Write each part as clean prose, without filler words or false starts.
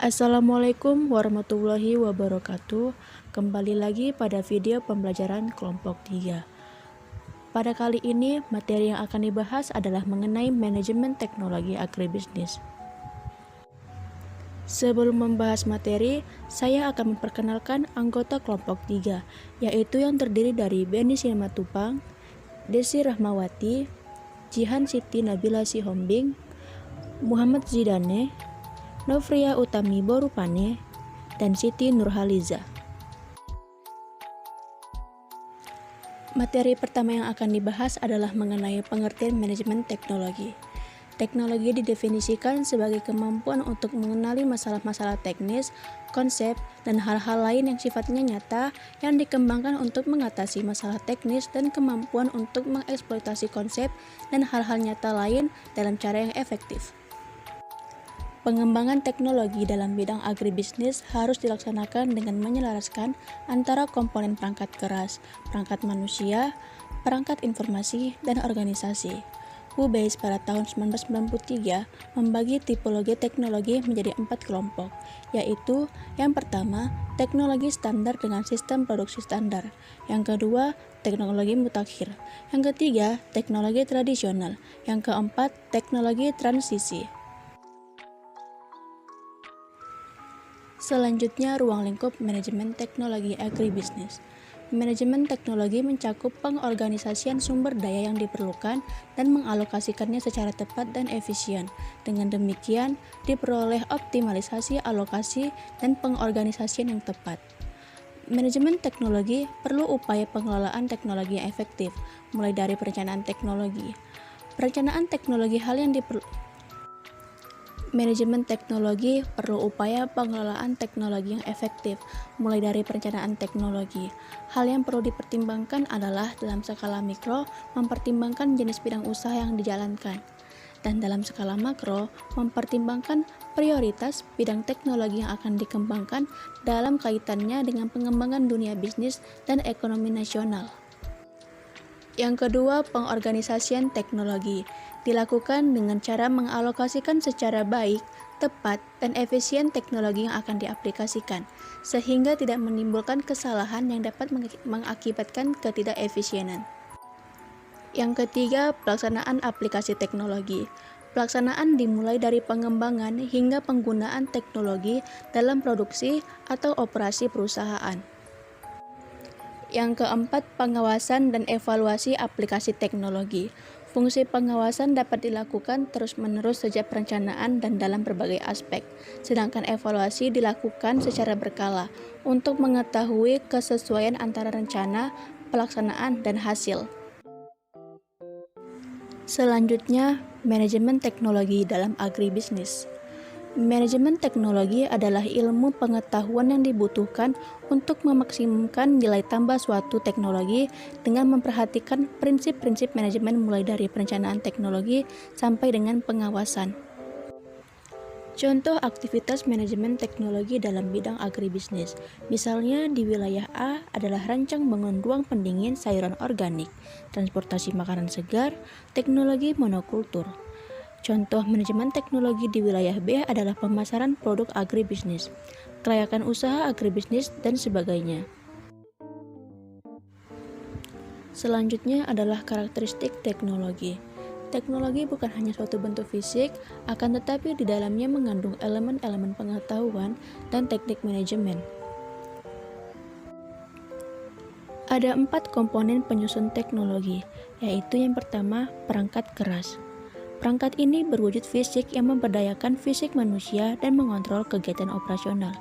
Assalamualaikum warahmatullahi wabarakatuh. Kembali lagi pada video pembelajaran kelompok 3. Pada kali ini, materi yang akan dibahas adalah mengenai manajemen teknologi agribisnis. Sebelum membahas materi, saya akan memperkenalkan anggota kelompok 3, yaitu yang terdiri dari Beni Simatupang, Desi Rahmawati, Jihan Siti Nabila Sihombing, Muhammad Zidane, Novria Utami Borupane, dan Siti Nurhaliza. Materi pertama yang akan dibahas adalah mengenai pengertian manajemen teknologi. Teknologi didefinisikan sebagai kemampuan untuk mengenali masalah-masalah teknis, konsep, dan hal-hal lain yang sifatnya nyata yang dikembangkan untuk mengatasi masalah teknis dan kemampuan untuk mengeksploitasi konsep dan hal-hal nyata lain dalam cara yang efektif. Pengembangan teknologi dalam bidang agribisnis harus dilaksanakan dengan menyelaraskan antara komponen perangkat keras, perangkat manusia, perangkat informasi, dan organisasi. Hubei pada tahun 1993 membagi tipologi teknologi menjadi 4 kelompok, yaitu yang pertama, teknologi standar dengan sistem produksi standar, yang kedua, teknologi mutakhir, yang ketiga, teknologi tradisional, yang keempat, teknologi transisi. Selanjutnya, ruang lingkup manajemen teknologi agribisnis. Manajemen teknologi mencakup pengorganisasian sumber daya yang diperlukan dan mengalokasikannya secara tepat dan efisien. Dengan demikian, diperoleh optimalisasi alokasi dan pengorganisasian yang tepat. Manajemen teknologi perlu upaya pengelolaan teknologi yang efektif, mulai dari perencanaan teknologi. Perencanaan teknologi hal yang Manajemen teknologi perlu upaya pengelolaan teknologi yang efektif, mulai dari perencanaan teknologi. Hal yang perlu dipertimbangkan adalah dalam skala mikro, mempertimbangkan jenis bidang usaha yang dijalankan, dan dalam skala makro, mempertimbangkan prioritas bidang teknologi yang akan dikembangkan dalam kaitannya dengan pengembangan dunia bisnis dan ekonomi nasional. Yang kedua, pengorganisasian teknologi dilakukan dengan cara mengalokasikan secara baik, tepat, dan efisien teknologi yang akan diaplikasikan, sehingga tidak menimbulkan kesalahan yang dapat mengakibatkan ketidakefisienan. Yang ketiga, pelaksanaan aplikasi teknologi. Pelaksanaan dimulai dari pengembangan hingga penggunaan teknologi dalam produksi atau operasi perusahaan. Yang keempat, pengawasan dan evaluasi aplikasi teknologi. Fungsi pengawasan dapat dilakukan terus-menerus sejak perencanaan dan dalam berbagai aspek, sedangkan evaluasi dilakukan secara berkala untuk mengetahui kesesuaian antara rencana, pelaksanaan, dan hasil. Selanjutnya, manajemen teknologi dalam agribisnis. Manajemen teknologi adalah ilmu pengetahuan yang dibutuhkan untuk memaksimumkan nilai tambah suatu teknologi dengan memperhatikan prinsip-prinsip manajemen mulai dari perencanaan teknologi sampai dengan pengawasan. Contoh aktivitas manajemen teknologi dalam bidang agribisnis. Misalnya di wilayah A adalah rancang bangun ruang pendingin sayuran organik, transportasi makanan segar, teknologi monokultur. Contoh manajemen teknologi di wilayah B adalah pemasaran produk agribisnis, kelayakan usaha agribisnis, dan sebagainya. Selanjutnya adalah karakteristik teknologi. Teknologi bukan hanya suatu bentuk fisik, akan tetapi di dalamnya mengandung elemen-elemen pengetahuan dan teknik manajemen. Ada 4 komponen penyusun teknologi, yaitu yang pertama, perangkat keras. Perangkat ini berwujud fisik yang memberdayakan fisik manusia dan mengontrol kegiatan operasional.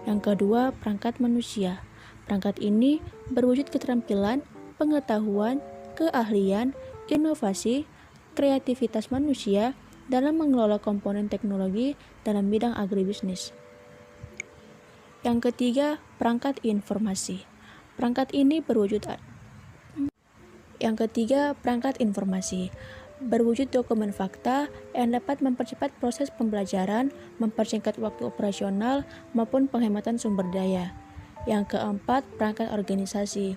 Yang kedua, perangkat manusia. Perangkat ini berwujud keterampilan, pengetahuan, keahlian, inovasi, kreativitas manusia dalam mengelola komponen teknologi dalam bidang agribisnis. Yang ketiga, perangkat informasi. Perangkat informasi. Berwujud dokumen fakta yang dapat mempercepat proses pembelajaran, mempersingkat waktu operasional, maupun penghematan sumber daya. Yang keempat, perangkat organisasi.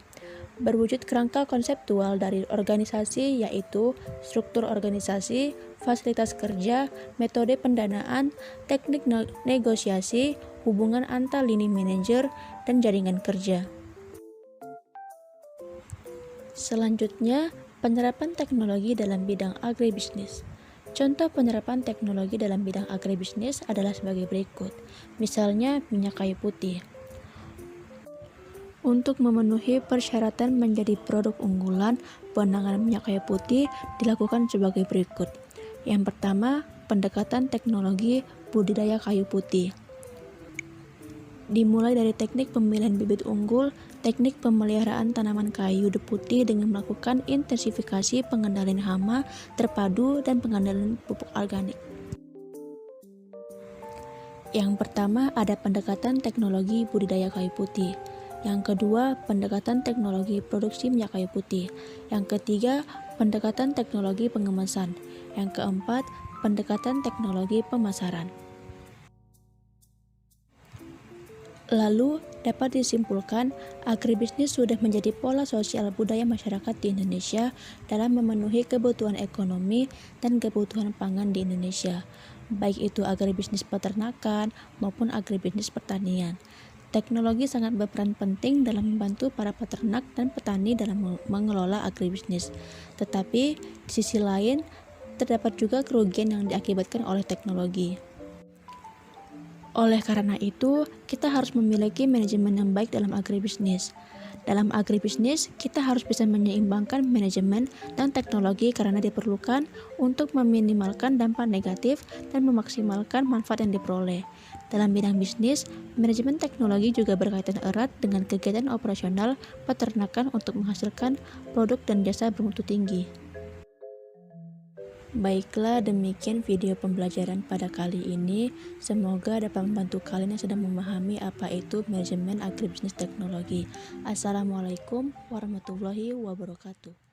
berwujud kerangka konseptual dari organisasi, yaitu struktur organisasi, fasilitas kerja, metode pendanaan, teknik negosiasi, hubungan antar lini manajer, dan jaringan kerja. Selanjutnya, penerapan teknologi dalam bidang agribisnis. Contoh penerapan teknologi dalam bidang agribisnis adalah sebagai berikut. Misalnya, minyak kayu putih. Untuk memenuhi persyaratan menjadi produk unggulan, penanganan minyak kayu putih dilakukan sebagai berikut. Yang pertama, pendekatan teknologi budidaya kayu putih. Dimulai dari teknik pemilihan bibit unggul, teknik pemeliharaan tanaman kayu putih dengan melakukan intensifikasi pengendalian hama terpadu dan pengendalian pupuk organik. Yang pertama ada pendekatan teknologi budidaya kayu putih. Yang kedua, pendekatan teknologi produksi minyak kayu putih. Yang ketiga, pendekatan teknologi pengemasan. Yang keempat, pendekatan teknologi pemasaran. Lalu, dapat disimpulkan, agribisnis sudah menjadi pola sosial budaya masyarakat di Indonesia dalam memenuhi kebutuhan ekonomi dan kebutuhan pangan di Indonesia, baik itu agribisnis peternakan maupun agribisnis pertanian. Teknologi sangat berperan penting dalam membantu para peternak dan petani dalam mengelola agribisnis. Tetapi, di sisi lain, terdapat juga kerugian yang diakibatkan oleh teknologi. Oleh karena itu, kita harus memiliki manajemen yang baik dalam agribisnis. Dalam agribisnis, kita harus bisa menyeimbangkan manajemen dan teknologi karena diperlukan untuk meminimalkan dampak negatif dan memaksimalkan manfaat yang diperoleh. Dalam bidang bisnis, manajemen teknologi juga berkaitan erat dengan kegiatan operasional peternakan untuk menghasilkan produk dan jasa bermutu tinggi. Baiklah, demikian video pembelajaran pada kali ini. Semoga dapat membantu kalian yang sedang memahami apa itu manajemen agribisnis teknologi. Assalamualaikum warahmatullahi wabarakatuh.